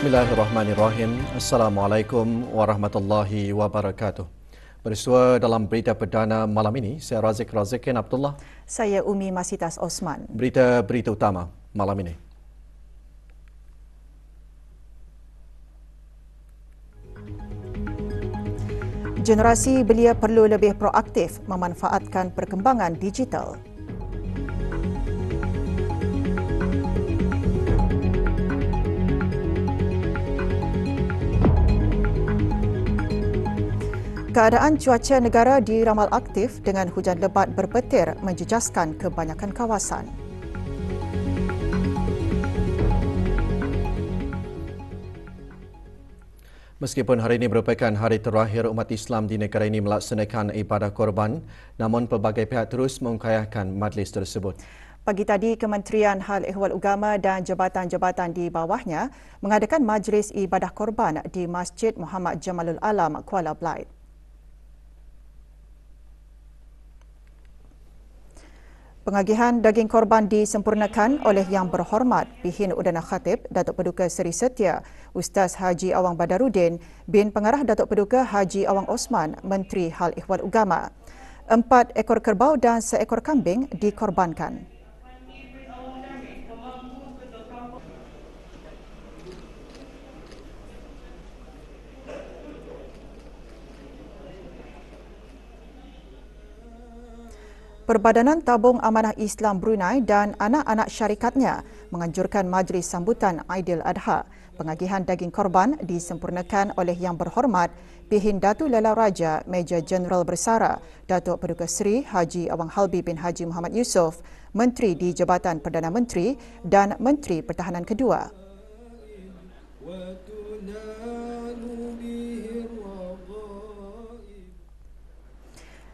Bismillahirrahmanirrahim. Assalamualaikum warahmatullahi wabarakatuh. Bersua dalam berita perdana malam ini, saya Razikin Abdullah. Saya Umi Masitas Osman. Berita utama malam ini. Generasi belia perlu lebih proaktif memanfaatkan perkembangan digital. Keadaan cuaca negara diramal aktif dengan hujan lebat berpetir menjejaskan kebanyakan kawasan. Meskipun hari ini merupakan hari terakhir umat Islam di negara ini melaksanakan ibadah korban, namun pelbagai pihak terus mengkayahkan majlis tersebut. Pagi tadi, Kementerian Hal Ehwal Agama dan jabatan-jabatan di bawahnya mengadakan majlis ibadah korban di Masjid Muhammad Jamalul Alam, Kuala Belait. Pengagihan daging korban disempurnakan oleh Yang Berhormat Pihin Udana Khatib Datuk Paduka Seri Setia Ustaz Haji Awang Badarudin bin Pengarah Datuk Paduka Haji Awang Osman Menteri Hal Ehwal Agama. 4 ekor kerbau dan seekor kambing dikorbankan. Perbadanan Tabung Amanah Islam Brunei dan anak-anak syarikatnya menganjurkan majlis sambutan Aidiladha. Pengagihan daging korban disempurnakan oleh Yang Berhormat Pihin Datu Lalau Raja Major Jeneral Bersara Datuk Paduka Seri Haji Awang Halbi bin Haji Muhammad Yusof, Menteri di Jabatan Perdana Menteri dan Menteri Pertahanan kedua.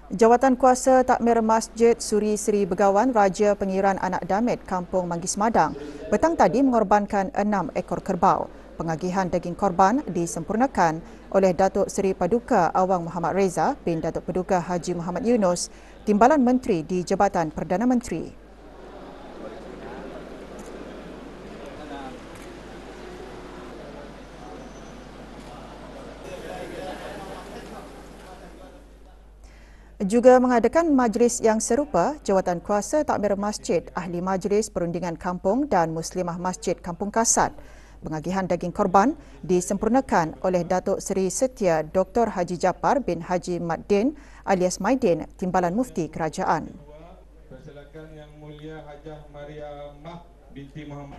Jawatan Kuasa Takmir Masjid Suri Seri Begawan Raja Pengiran Anak Damit Kampung Manggis Madang petang tadi mengorbankan 6 ekor kerbau. Pengagihan daging korban disempurnakan oleh Datuk Seri Paduka Awang Muhammad Reza bin Datuk Paduka Haji Muhammad Yunus, Timbalan Menteri di Jabatan Perdana Menteri. Juga mengadakan majlis yang serupa Jawatan Kuasa Takmir Masjid, Ahli Majlis Perundingan Kampung dan Muslimah Masjid Kampung Kasat. Pengagihan daging korban disempurnakan oleh Datuk Seri Setia Dr. Haji Japar bin Haji Maddin alias Maidin, Timbalan Mufti Kerajaan. Persilakan Yang Mulia Hajah Maria Mah binti Muhammad.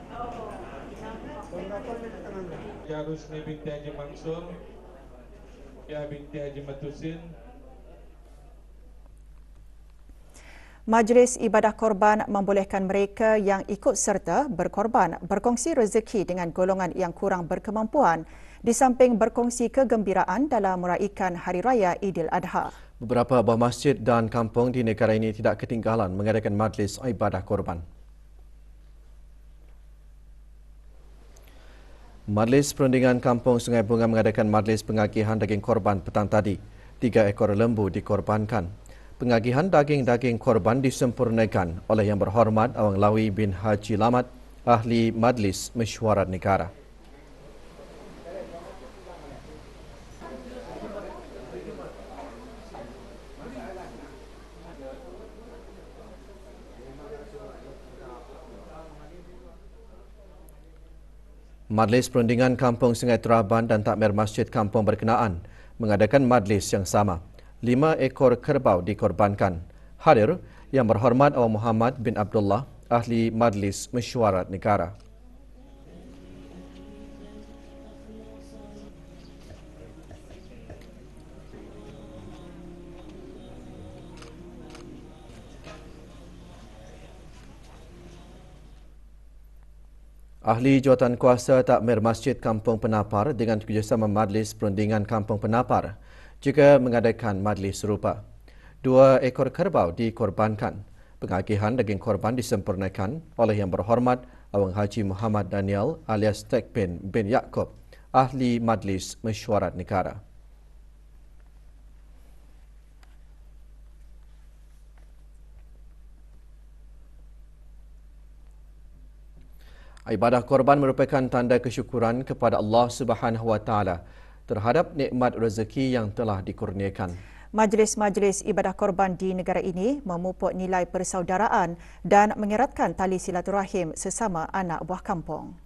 Ya Rusni binti Haji Mansur. Ya binti Haji Matusin. Majlis ibadah korban membolehkan mereka yang ikut serta berkorban berkongsi rezeki dengan golongan yang kurang berkemampuan di samping berkongsi kegembiraan dalam meraihkan Hari Raya Aidiladha. Beberapa buah masjid dan kampung di negara ini tidak ketinggalan mengadakan majlis ibadah korban. Majlis Perundingan Kampung Sungai Bunga mengadakan majlis pengagihan daging korban petang tadi. 3 ekor lembu dikorbankan. Pengagihan daging-daging korban disempurnakan oleh Yang Berhormat Awang Lawi bin Haji Lamat, Ahli Majlis Mesyuarat Negara. Majlis Perundingan Kampung Sungai Teraban dan Takmir Masjid Kampung berkenaan mengadakan majlis yang sama. 5 ekor kerbau dikorbankan. Hadir Yang Berhormat Awang Muhammad bin Abdullah, Ahli Majlis Mesyuarat Negara. Ahli Jawatankuasa Takmir Masjid Kampung Penapar dengan kerjasama Majlis Perundingan Kampung Penapar juga mengadakan majlis serupa. 2 ekor kerbau dikorbankan. Pengagihan daging korban disempurnakan oleh Yang Berhormat Awang Haji Muhammad Daniel alias Tekpin bin Yaakob, Ahli Majlis Mesyuarat Negara. Ibadah korban merupakan tanda kesyukuran kepada Allah Subhanahu Wa Taala terhadap nikmat rezeki yang telah dikurniakan. Majlis-majlis ibadah korban di negara ini memupuk nilai persaudaraan dan mengeratkan tali silaturahim sesama anak buah kampung.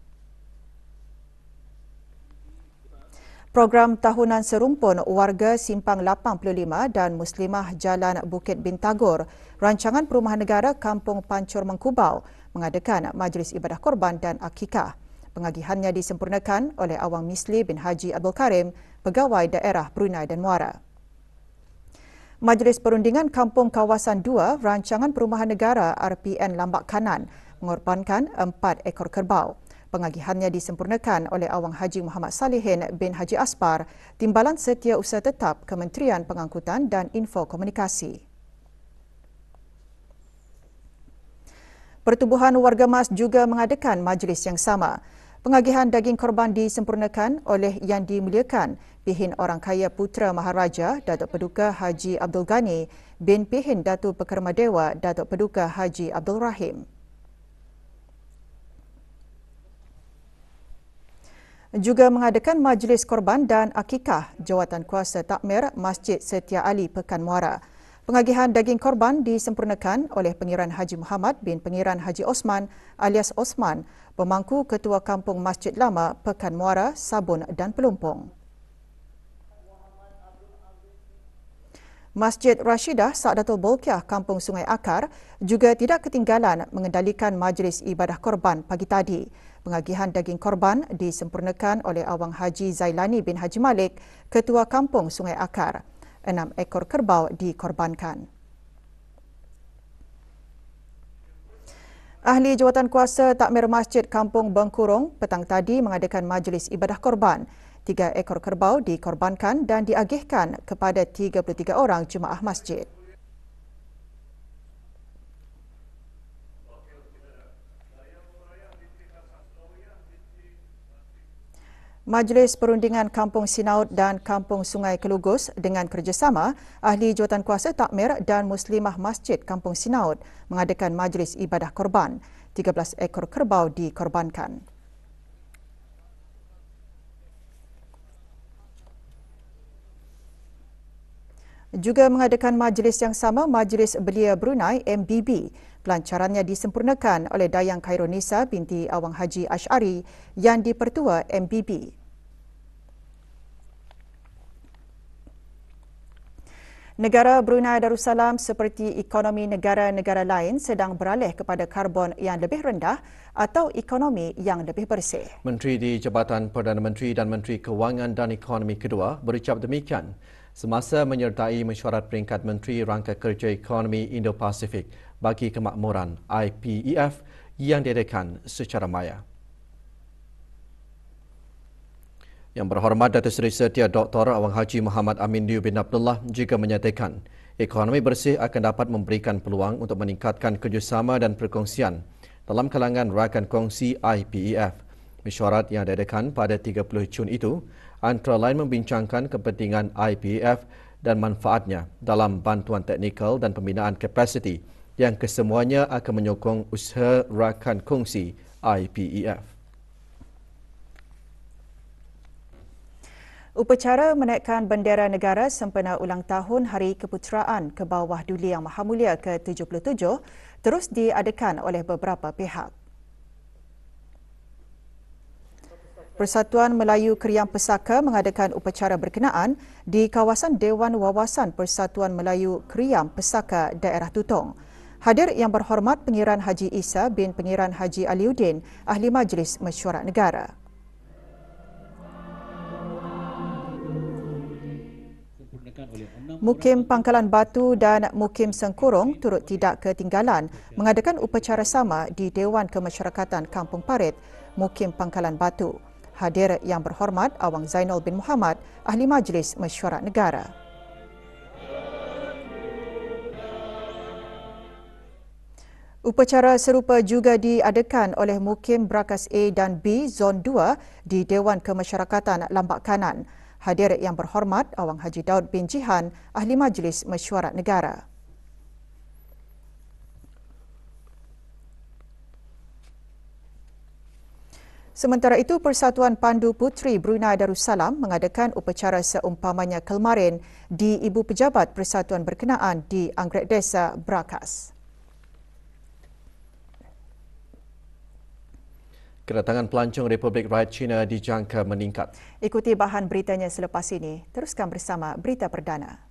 Program tahunan serumpun warga Simpang 85 dan Muslimah Jalan Bukit Bintagor, Rancangan Perumahan Negara Kampung Pancur Mengkubau mengadakan majlis ibadah korban dan akikah. Pengagihannya disempurnakan oleh Awang Misli bin Haji Abdul Karim, Pegawai Daerah Brunei dan Muara. Majlis Perundingan Kampung Kawasan 2 Rancangan Perumahan Negara RPN Lambak Kanan mengorbankan 4 ekor kerbau. Pengagihannya disempurnakan oleh Awang Haji Muhammad Salihin bin Haji Aspar, Timbalan Setiausaha Tetap Kementerian Pengangkutan dan Info Komunikasi. Pertubuhan Warga Mas juga mengadakan majlis yang sama. Pengagihan daging korban disempurnakan oleh Yang Dimuliakan Pihin Orang Kaya Putera Maharaja Datuk Paduka Haji Abdul Ghani bin Pihin Datuk Pekerma Dewa Datuk Paduka Haji Abdul Rahim. Juga mengadakan majlis korban dan akikah Jawatankuasa Takmir Masjid Setia Ali Pekan Muara. Pengagihan daging korban disempurnakan oleh Pengiran Haji Muhammad bin Pengiran Haji Osman alias Osman, pemangku Ketua Kampung Masjid Lama Pekan Muara, Sabun dan Pelumpung. Masjid Rashidah Sa'datul Bolkiah Kampung Sungai Akar juga tidak ketinggalan mengendalikan majlis ibadah korban pagi tadi. Pengagihan daging korban disempurnakan oleh Awang Haji Zailani bin Haji Malik, Ketua Kampung Sungai Akar. 6 ekor kerbau dikorbankan. Ahli Jawatankuasa Takmir Masjid Kampung Bengkurung petang tadi mengadakan majlis ibadah korban. 3 ekor kerbau dikorbankan dan diagihkan kepada 33 orang jemaah masjid. Majlis Perundingan Kampung Sinaut dan Kampung Sungai Kelugus dengan kerjasama Ahli Jawatankuasa Takmir dan Muslimah Masjid Kampung Sinaut mengadakan majlis ibadah korban. 13 ekor kerbau dikorbankan. Juga mengadakan majlis yang sama Majlis Belia Brunei MBB. Pelancarannya disempurnakan oleh Dayang Khairunisa binti Awang Haji Ash'ari yang dipertua MBB. Negara Brunei Darussalam seperti ekonomi negara-negara lain sedang beralih kepada karbon yang lebih rendah atau ekonomi yang lebih bersih. Menteri di Jabatan Perdana Menteri dan Menteri Kewangan dan Ekonomi kedua berucap demikian semasa menyertai mesyuarat peringkat Menteri Rangka Kerja Ekonomi Indo-Pasifik bagi Kemakmuran IPEF yang diadakan secara maya. Yang Berhormat Datuk Seri Setia Dr. Awang Haji Muhammad Amin Diu bin Abdullah juga menyatakan ekonomi bersih akan dapat memberikan peluang untuk meningkatkan kerjasama dan perkongsian dalam kalangan rakan kongsi IPEF. Mesyuarat yang diadakan pada 30 Jun itu antara lain membincangkan kepentingan IPEF dan manfaatnya dalam bantuan teknikal dan pembinaan kapasiti yang kesemuanya akan menyokong usaha rakan kongsi IPEF. Upacara menaikkan bendera negara sempena ulang tahun Hari Keputeraan ke Bawah Duli Yang Maha Mulia ke-77 terus diadakan oleh beberapa pihak. Persatuan Melayu Kriam Pesaka mengadakan upacara berkenaan di kawasan Dewan Wawasan Persatuan Melayu Kriam Pesaka Daerah Tutong. Hadir Yang Berhormat Pengiran Haji Isa bin Pengiran Haji Aliuddin, Ahli Majlis Mesyuarat Negara. Mukim Pangkalan Batu dan Mukim Sengkurung turut tidak ketinggalan mengadakan upacara sama di Dewan Kemasyarakatan Kampung Parit Mukim Pangkalan Batu. Hadir Yang Berhormat Awang Zainul bin Muhammad, Ahli Majlis Mesyuarat Negara. Upacara serupa juga diadakan oleh Mukim Brakas A dan B Zon 2 di Dewan Kemasyarakatan Lambak Kanan. Hadir Yang Berhormat Awang Haji Daud bin Jihan, Ahli Majlis Mesyuarat Negara. Sementara itu, Persatuan Pandu Puteri Brunei Darussalam mengadakan upacara seumpamanya kemarin di Ibu Pejabat Persatuan berkenaan di Anggrek Desa Brakas. Kedatangan pelancong Republik Rakyat China dijangka meningkat. Ikuti bahan beritanya selepas ini. Teruskan bersama Berita Perdana.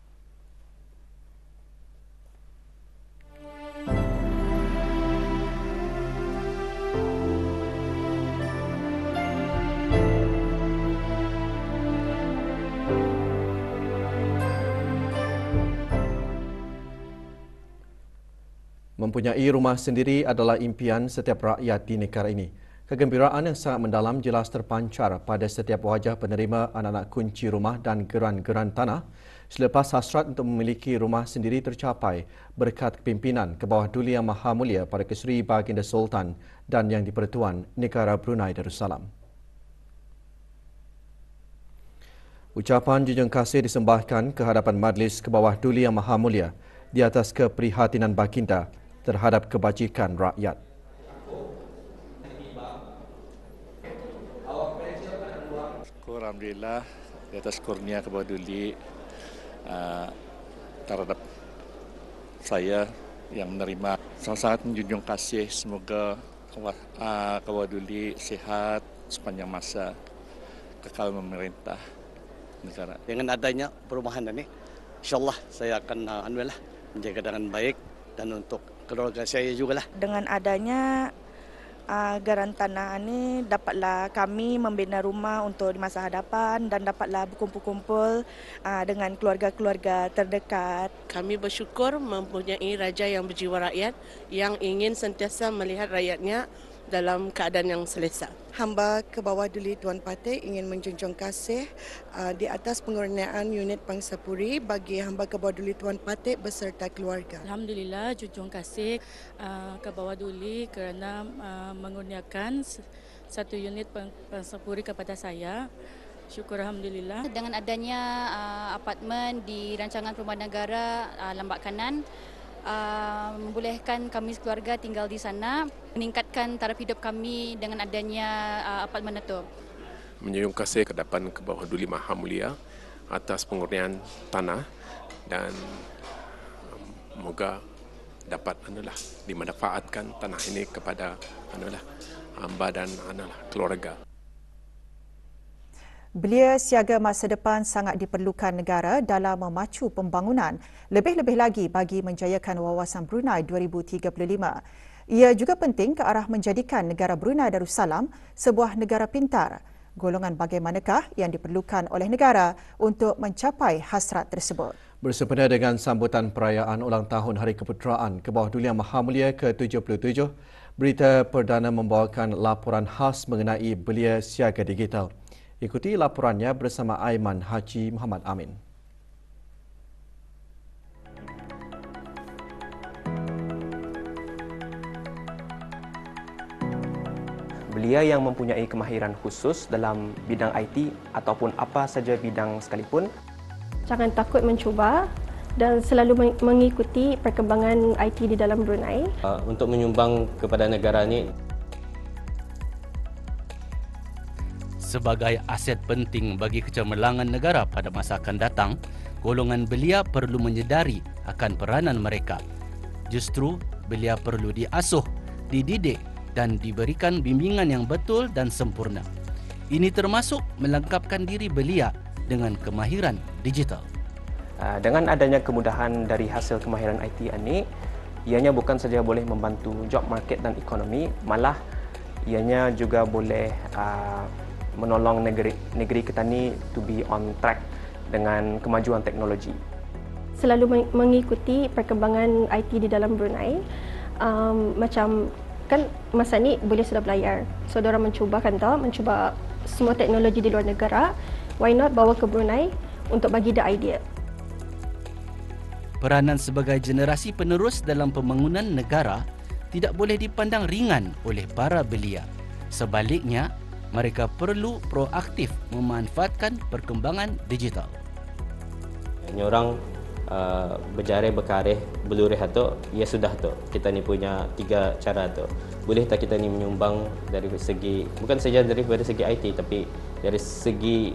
Mempunyai rumah sendiri adalah impian setiap rakyat di negara ini. Kegembiraan yang sangat mendalam jelas terpancar pada setiap wajah penerima anak-anak kunci rumah dan geran-geran tanah selepas hasrat untuk memiliki rumah sendiri tercapai berkat kepimpinan ke bawah Duli Yang Maha Mulia Pada Keseri Baginda Sultan dan Yang di-Pertuan Negara Brunei Darussalam. Ucapan junjung kasih disembahkan ke hadapan Majlis ke bawah Duli Yang Maha Mulia di atas keprihatinan baginda terhadap kebajikan rakyat. Alhamdulillah di atas kurnia ke bawah Duli terhadap saya yang menerima, sangat menjunjung kasih. Semoga ke bawah Duli sihat sepanjang masa, kekal memerintah negara. Dengan adanya perubahan ini, insyaAllah saya akan menjaga dengan baik dan untuk keluarga saya juga lah. Dengan adanya geran tanah ini dapatlah kami membina rumah untuk di masa hadapan dan dapatlah berkumpul-kumpul dengan keluarga-keluarga terdekat. Kami bersyukur mempunyai raja yang berjiwa rakyat yang ingin sentiasa melihat rakyatnya dalam keadaan yang selesa. Hamba ke bawah Duli Tuan Patih ingin menjunjung kasih di atas pengurniaan unit Pangsapuri bagi hamba ke bawah Duli Tuan Patih beserta keluarga. Alhamdulillah, junjung kasih ke bawah Duli kerana mengurniakan satu unit Pangsapuri kepada saya. Syukur Alhamdulillah. Dengan adanya apartmen di rancangan perumahan negara Lambak Kanan, membolehkan kami sekeluarga tinggal di sana, meningkatkan taraf hidup kami dengan adanya apartmen itu. Menjunjung kasih ke hadapan ke bawah Duli Maha Mulia atas pengurnian tanah dan moga dapat dimanfaatkan tanah ini kepada hamba dan keluarga. Belia siaga masa depan sangat diperlukan negara dalam memacu pembangunan, lebih-lebih lagi bagi menjayakan wawasan Brunei 2035. Ia juga penting ke arah menjadikan negara Brunei Darussalam sebuah negara pintar. Golongan bagaimanakah yang diperlukan oleh negara untuk mencapai hasrat tersebut? Bersempena dengan sambutan perayaan ulang tahun Hari Keputeraan ke bawah Duli Yang Maha Mulia ke-77, Berita Perdana membawakan laporan khas mengenai belia siaga digital. Ikuti laporannya bersama Aiman Haji Muhammad Amin. Belia yang mempunyai kemahiran khusus dalam bidang IT ataupun apa saja bidang sekalipun. Jangan takut mencuba dan selalu mengikuti perkembangan IT di dalam Brunei. Untuk menyumbang kepada negara ini. Sebagai aset penting bagi kecemerlangan negara pada masa akan datang, golongan belia perlu menyedari akan peranan mereka. Justru, belia perlu diasuh, dididik dan diberikan bimbingan yang betul dan sempurna. Ini termasuk melengkapkan diri belia dengan kemahiran digital. Dengan adanya kemudahan dari hasil kemahiran IT ini, ianya bukan saja boleh membantu job market dan ekonomi, malah ianya juga boleh menolong negeri kita ni to be on track dengan kemajuan teknologi. Selalu mengikuti perkembangan IT di dalam Brunei, macam kan masa ni boleh sudah berlayar. So diorang mencuba semua teknologi di luar negara. Why not bawa ke Brunei untuk bagi the idea. Peranan sebagai generasi penerus dalam pembangunan negara tidak boleh dipandang ringan oleh para belia. Sebaliknya, mereka perlu proaktif memanfaatkan perkembangan digital. Ini orang berjari berkarih belurih tu, ya sudah tu. Kita ni punya 3 cara tu. Boleh tak kita ni menyumbang dari segi, bukan saja daripada segi IT, tapi dari segi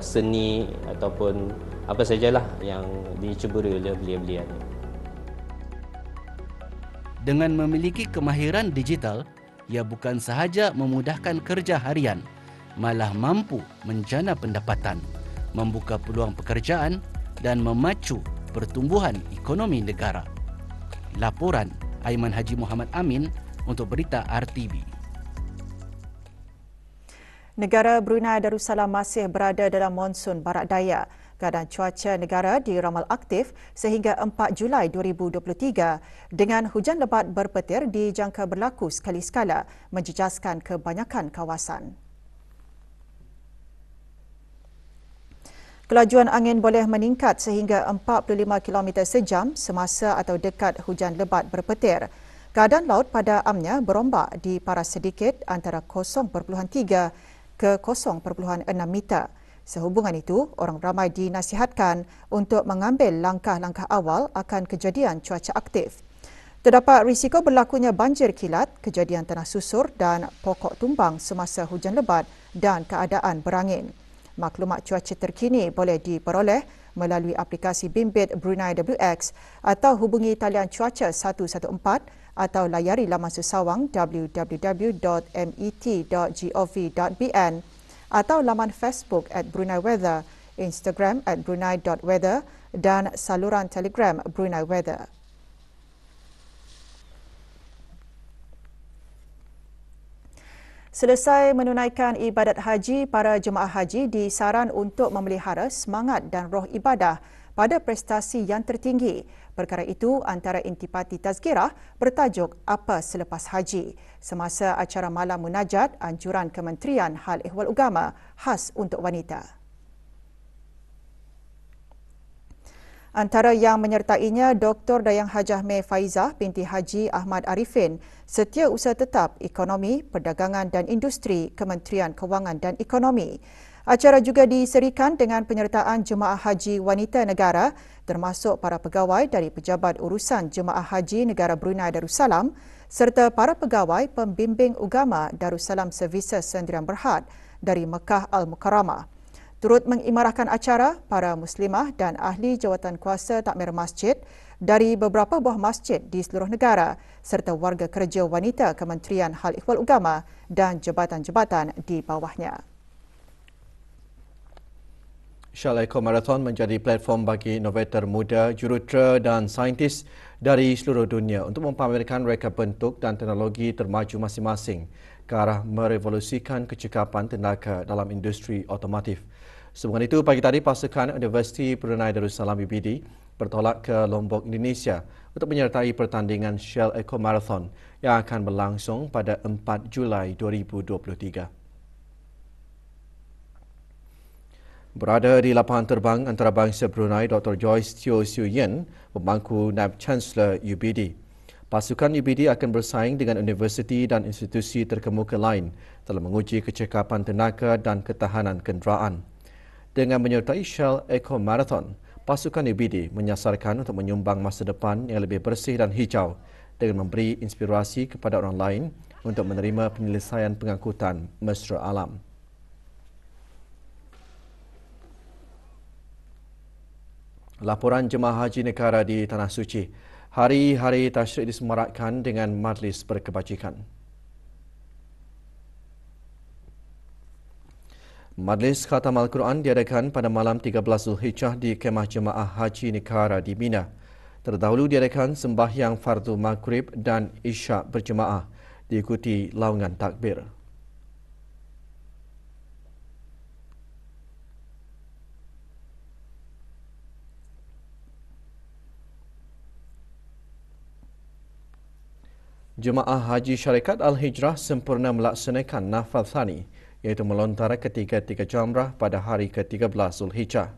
seni ataupun apa sajalah yang dicuburi oleh belia-belia ni. Dengan memiliki kemahiran digital, ia bukan sahaja memudahkan kerja harian, malah mampu menjana pendapatan, membuka peluang pekerjaan dan memacu pertumbuhan ekonomi negara. Laporan Aiman Haji Muhammad Amin untuk Berita RTB. Negara Brunei Darussalam masih berada dalam monsun barat daya. Keadaan cuaca negara diramal aktif sehingga 4 Julai 2023 dengan hujan lebat berpetir dijangka berlaku sekali sekala menjejaskan kebanyakan kawasan. Kelajuan angin boleh meningkat sehingga 45 km sejam semasa atau dekat hujan lebat berpetir. Keadaan laut pada amnya berombak di paras sedikit antara 0.3 ke 0.6 meter. Sehubungan itu, orang ramai dinasihatkan untuk mengambil langkah-langkah awal akan kejadian cuaca aktif. Terdapat risiko berlakunya banjir kilat, kejadian tanah susur dan pokok tumbang semasa hujan lebat dan keadaan berangin. Maklumat cuaca terkini boleh diperoleh melalui aplikasi bimbit Brunei WX atau hubungi talian cuaca 114 atau layari laman sesawang www.met.gov.bn atau laman Facebook @BruneiWeather, Instagram @Brunei.weather dan saluran Telegram Brunei Weather. Selesai menunaikan ibadat haji, para jemaah haji disaran untuk memelihara semangat dan roh ibadah pada prestasi yang tertinggi. Perkara itu antara intipati tazkirah bertajuk Apa Selepas Haji semasa acara malam munajat anjuran Kementerian Hal Ehwal Agama khas untuk wanita. Antara yang menyertainya Dr. Dayang Hajah Mei Faizah binti Haji Ahmad Arifin, Setiausaha Tetap Ekonomi, Perdagangan dan Industri, Kementerian Kewangan dan Ekonomi. Acara juga diserikan dengan penyertaan jemaah haji wanita negara termasuk para pegawai dari Pejabat Urusan Jemaah Haji Negara Brunei Darussalam serta para pegawai pembimbing agama Darussalam Services Sendirian Berhad dari Mekah Al-Mukarramah. Turut mengimarahkan acara para muslimah dan ahli jawatan kuasa takmir masjid dari beberapa buah masjid di seluruh negara serta warga kerja wanita Kementerian Hal Ehwal Agama dan jabatan-jabatan di bawahnya. Shell Eco Marathon menjadi platform bagi inovator muda, jurutera dan saintis dari seluruh dunia untuk mempamerkan reka bentuk dan teknologi termaju masing-masing ke arah merevolusikan kecekapan tenaga dalam industri otomotif. Sehubungan itu, pagi tadi pasukan Universiti Brunei Darussalam UBD bertolak ke Lombok, Indonesia untuk menyertai pertandingan Shell Eco Marathon yang akan berlangsung pada 4 Julai 2023. Berada di lapangan terbang antarabangsa Brunei, Dr. Joyce Teo Siu Yen, pemangku Naib Chancellor UBD. Pasukan UBD akan bersaing dengan universiti dan institusi terkemuka lain dalam menguji kecekapan tenaga dan ketahanan kenderaan. Dengan menyertai Shell Eco Marathon, pasukan UBD menyasarkan untuk menyumbang masa depan yang lebih bersih dan hijau dengan memberi inspirasi kepada orang lain untuk menerima penyelesaian pengangkutan mesra alam. Laporan jemaah haji negara di Tanah Suci. Hari-hari tasyrik disemarakkan dengan majlis berkebajikan. Majlis Khatam Al-Quran diadakan pada malam 13 Zulhijjah di Kemah Jemaah Haji Negara di Mina. Terdahulu diadakan sembahyang fardu maghrib dan isyak berjemaah diikuti laungan takbir. Jemaah Haji Syarikat Al-Hijrah sempurna melaksanakan Nafal Thani, iaitu melontar ketiga-tiga jamrah pada hari ke-13 Zulhijjah.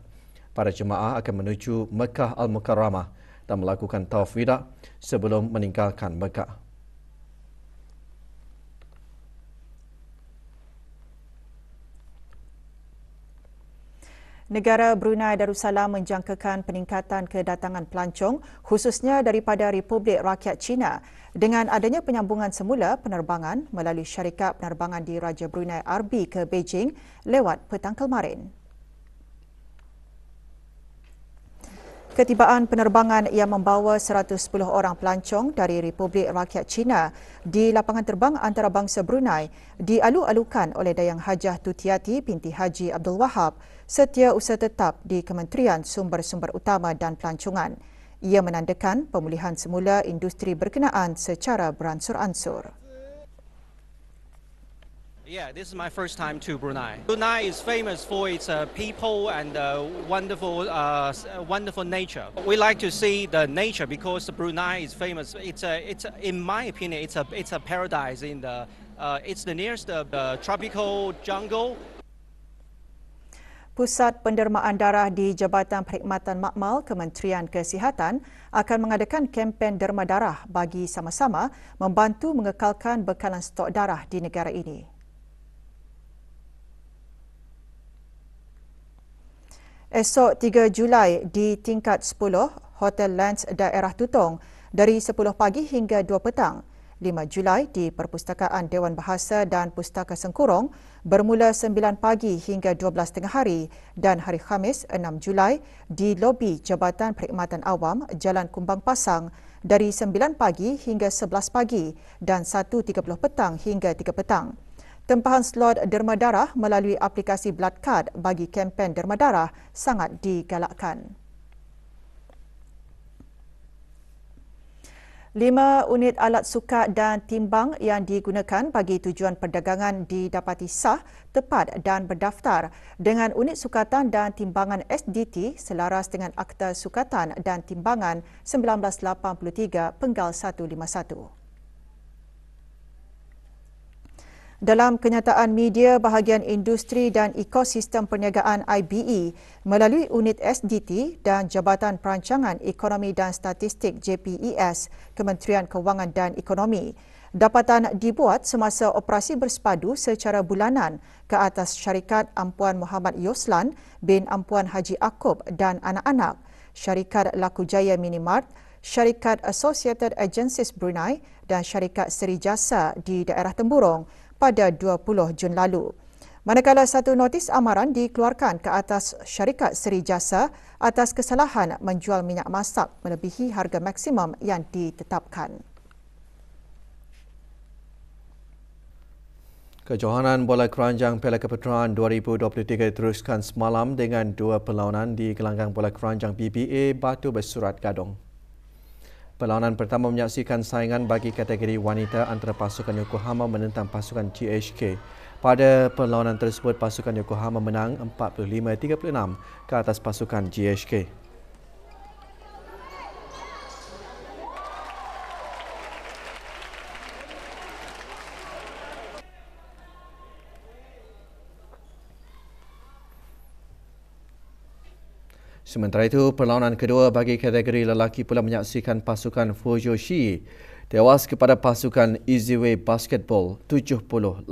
Para jemaah akan menuju Mekah Al-Mukarramah dan melakukan tawaf wida sebelum meninggalkan Mekah. Negara Brunei Darussalam menjangkakan peningkatan kedatangan pelancong khususnya daripada Republik Rakyat China dengan adanya penyambungan semula penerbangan melalui syarikat penerbangan di Raja Brunei RB ke Beijing lewat petang kemarin. Ketibaan penerbangan yang membawa 110 orang pelancong dari Republik Rakyat China di lapangan terbang antarabangsa Brunei dialu-alukan oleh Dayang Hajah Tutiati binti Haji Abdul Wahab, Setiausaha Tetap di Kementerian Sumber-Sumber Utama dan Pelancongan. Ia menandakan pemulihan semula industri berkenaan secara beransur-ansur. Yeah, this is my first time to Brunei. Brunei is famous for its people and wonderful nature. We like to see the nature because Brunei is famous. It's in my opinion, it's a paradise in the. It's the nearest tropical jungle. Pusat Pendermaan Darah di Jabatan Perkhidmatan Makmal Kementerian Kesihatan akan mengadakan kempen derma darah bagi sama-sama membantu mengekalkan bekalan stok darah di negara ini. Esok 3 Julai di tingkat 10 Hotel Lands Daerah Tutong dari 10 pagi hingga 2 petang. 5 Julai di Perpustakaan Dewan Bahasa dan Pustaka Sengkurong bermula 9 pagi hingga 12 tengah hari dan hari Khamis 6 Julai di lobi Jabatan Perkhidmatan Awam Jalan Kumbang Pasang dari 9 pagi hingga 11 pagi dan 1.30 petang hingga 3 petang. Tempahan slot derma darah melalui aplikasi Blood Card bagi kempen derma darah sangat digalakkan. 5 unit alat sukat dan timbang yang digunakan bagi tujuan perdagangan didapati sah, tepat dan berdaftar dengan unit sukatan dan timbangan SDT selaras dengan Akta Sukatan dan Timbangan 1983/151. Dalam kenyataan media, bahagian industri dan ekosistem perniagaan IBE melalui unit SDT dan Jabatan Perancangan Ekonomi dan Statistik JPES, Kementerian Kewangan dan Ekonomi, dapatan dibuat semasa operasi bersepadu secara bulanan ke atas syarikat Ampuan Muhammad Yoslan bin Ampuan Haji Akub dan anak-anak, syarikat Laku Jaya Minimart, syarikat Associated Agencies Brunei dan syarikat Seri Jasa di daerah Temburong pada 20 Jun lalu. Manakala satu notis amaran dikeluarkan ke atas syarikat Seri Jasa atas kesalahan menjual minyak masak melebihi harga maksimum yang ditetapkan. Kejohanan bola keranjang Piala Keputeraan 2023 diteruskan semalam dengan 2 perlawanan di gelanggang bola keranjang PBA Batu Bersurat Gadong. Perlawanan pertama menyaksikan saingan bagi kategori wanita antara pasukan Yokohama menentang pasukan GHK. Pada perlawanan tersebut, pasukan Yokohama menang 45-36 ke atas pasukan GHK. Sementara itu, perlawanan kedua bagi kategori lelaki pula menyaksikan pasukan Fujoshi tewas kepada pasukan Easyway Basketball 70-80.